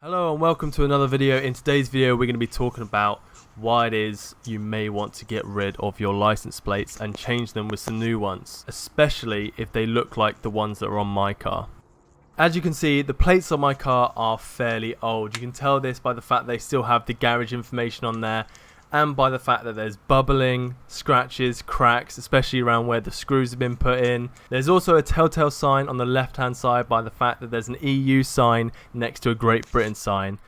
Hello and welcome to another video. In today's video we're going to be talking about why it is you may want to get rid of your license plates and change them with some new ones, especially if they look like the ones that are on my car. As you can see, the plates on my car are fairly old. You can tell this by the fact they still have the garage information on there and by the fact that there's bubbling, scratches, cracks, especially around where the screws have been put in. There's also a telltale sign on the left hand side by the fact that there's an EU sign next to a Great Britain sign.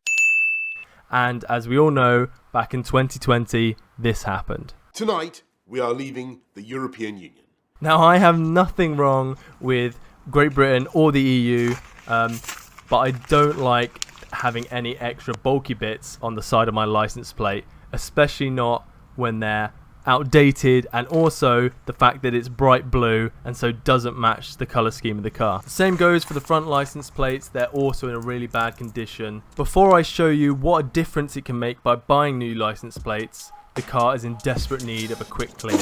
And as we all know, back in 2020, this happened. Tonight, we are leaving the European Union. Now, I have nothing wrong with Great Britain or the EU, but I don't like having any extra bulky bits on the side of my license plate, especially not when they're outdated, and also the fact that it's bright blue and so doesn't match the color scheme of the car. The same goes for the front license plates. They're also in a really bad condition. Before I show you what a difference it can make by buying new license plates, the car is in desperate need of a quick clean.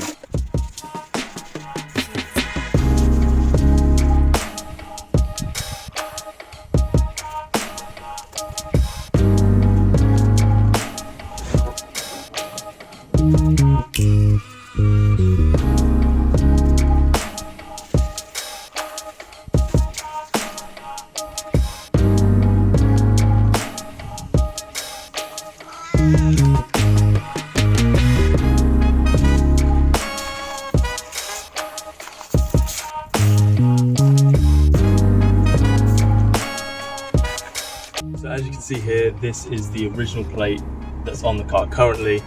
So as you can see here, this is the original plate that's on the car currently.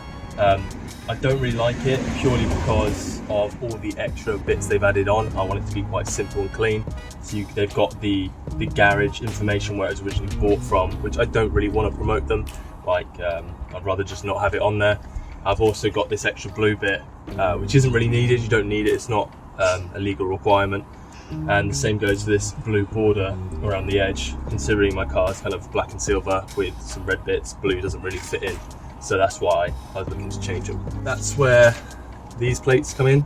I don't really like it purely because of all the extra bits they've added on. I want it to be quite simple and clean. So they've got the garage information where it was originally bought from, which I don't really want to promote them. I'd rather just not have it on there. I've also got this extra blue bit, which isn't really needed. You don't need it. It's not a legal requirement. And the same goes for this blue border around the edge. Considering my car is kind of black and silver with some red bits, blue doesn't really fit in. So that's why I was looking to change them. That's where these plates come in.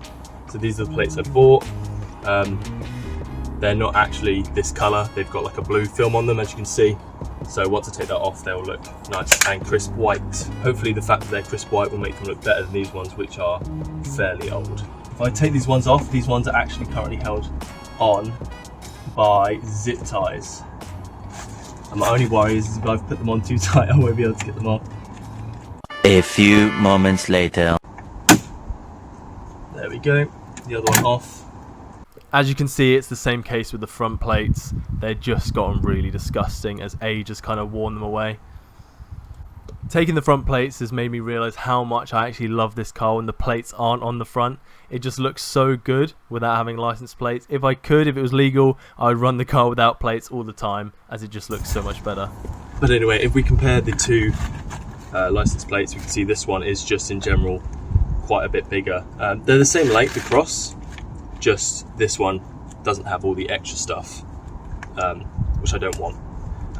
So these are the plates I bought. They're not actually this color. They've got like a blue film on them, as you can see. So once I take that off, they'll look nice and crisp white. Hopefully the fact that they're crisp white will make them look better than these ones, which are fairly old. If I take these ones off, these ones are actually currently held on by zip ties. And my only worry is if I've put them on too tight, I won't be able to get them off. A few moments later. There we go, the other one off. As you can see, it's the same case with the front plates. They've just gotten really disgusting as age has kind of worn them away. Taking the front plates has made me realise how much I actually love this car when the plates aren't on the front. It just looks so good without having license plates. If it was legal, I would run the car without plates all the time, as it just looks so much better. But anyway, if we compare the two license plates, we can see this one is just in general quite a bit bigger. They're the same length across, just this one doesn't have all the extra stuff, which I don't want.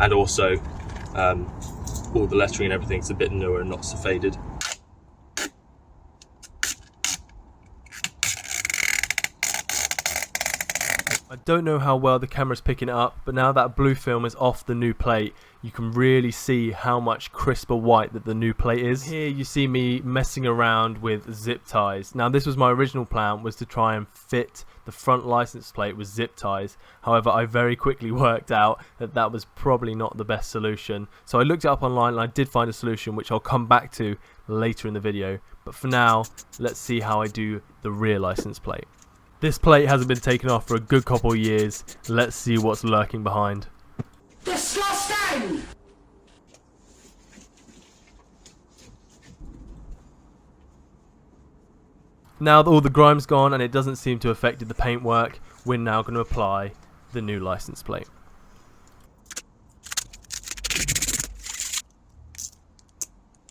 And also all the lettering and everything's a bit newer and not so faded. I don't know how well the camera's picking it up, but now that blue film is off the new plate, you can really see how much crisper white that the new plate is. Here you see me messing around with zip ties. Now this was my original plan, was to try and fit the front license plate with zip ties. However, I very quickly worked out that that was probably not the best solution. So I looked it up online and I did find a solution which I'll come back to later in the video. But for now, let's see how I do the rear license plate. This plate hasn't been taken off for a good couple of years. Let's see what's lurking behind. Disgusting! Now that all the grime's gone and it doesn't seem to have affected the paintwork, we're now going to apply the new license plate.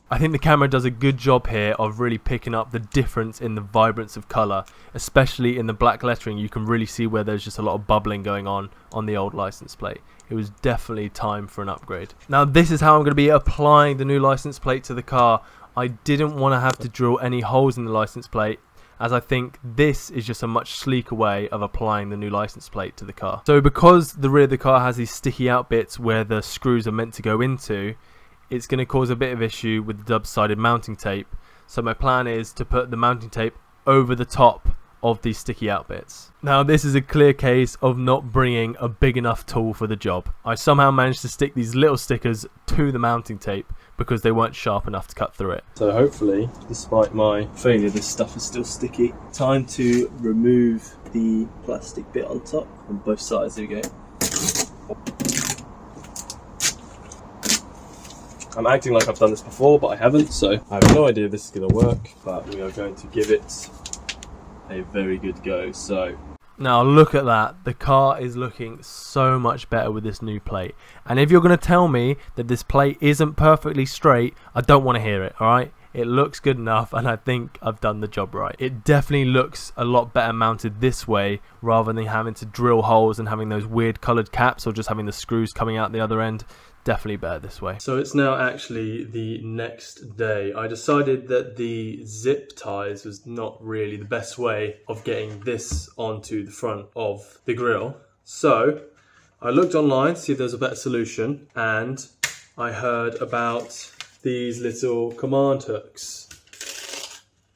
I think the camera does a good job here of really picking up the difference in the vibrance of colour, especially in the black lettering. You can really see where there's just a lot of bubbling going on the old license plate. It was definitely time for an upgrade. Now this is how I'm going to be applying the new license plate to the car. I didn't want to have to drill any holes in the license plate, as I think this is just a much sleeker way of applying the new license plate to the car. So because the rear of the car has these sticky out bits where the screws are meant to go into, it's going to cause a bit of issue with the double-sided mounting tape. So my plan is to put the mounting tape over the top of these sticky out bits. Now this is a clear case of not bringing a big enough tool for the job. I somehow managed to stick these little stickers to the mounting tape because they weren't sharp enough to cut through it. So hopefully, despite my failure, this stuff is still sticky. Time to remove the plastic bit on top on both sides. There we go. I'm acting like I've done this before, but I haven't, so I have no idea if this is going to work, but we are going to give it a very good go. So now look at that, the car is looking so much better with this new plate, and if you're going to tell me that this plate isn't perfectly straight, I don't want to hear it. Alright, it looks good enough and I think I've done the job right. It definitely looks a lot better mounted this way rather than having to drill holes and having those weird coloured caps or just having the screws coming out the other end. Definitely better this way. So it's now actually the next day. I decided that the zip ties was not really the best way of getting this onto the front of the grille. So I looked online to see if there was a better solution, and I heard about these little command hooks.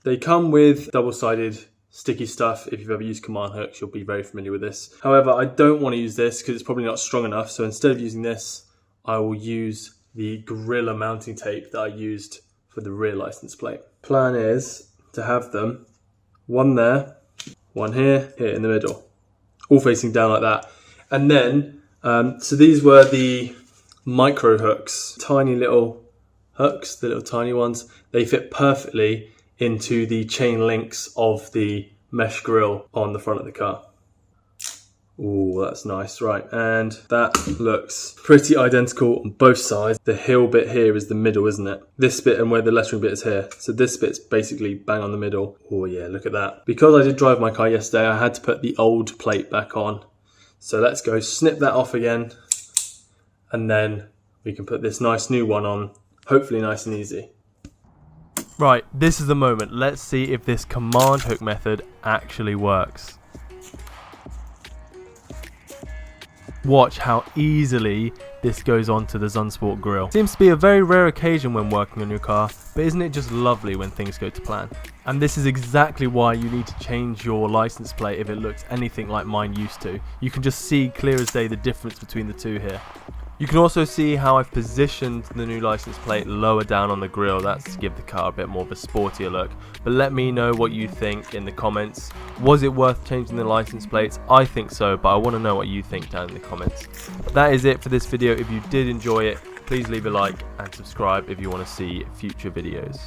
They come with double-sided sticky stuff. If you've ever used command hooks, you'll be very familiar with this. However, I don't want to use this because it's probably not strong enough. So instead of using this, I will use the Gorilla mounting tape that I used for the rear license plate. Plan is to have them, one there, one here, here in the middle, all facing down like that. And then, so these were the micro hooks, tiny little hooks, the little tiny ones. They fit perfectly into the chain links of the mesh grille on the front of the car. Ooh, that's nice, right, and that looks pretty identical on both sides. The heel bit here is the middle, isn't it? This bit and where the lettering bit is here. So this bit's basically bang on the middle. Oh yeah, look at that. Because I did drive my car yesterday, I had to put the old plate back on. So let's go snip that off again, and then we can put this nice new one on, hopefully nice and easy. Right, this is the moment. Let's see if this command hook method actually works. Watch how easily this goes onto the Zunsport grille. Seems to be a very rare occasion when working on your car, but isn't it just lovely when things go to plan? And this is exactly why you need to change your license plate if it looks anything like mine used to. You can just see clear as day the difference between the two here. You can also see how I've positioned the new license plate lower down on the grille. That's to give the car a bit more of a sportier look. But let me know what you think in the comments. Was it worth changing the license plates? I think so, but I want to know what you think down in the comments. That is it for this video. If you did enjoy it, please leave a like and subscribe if you want to see future videos.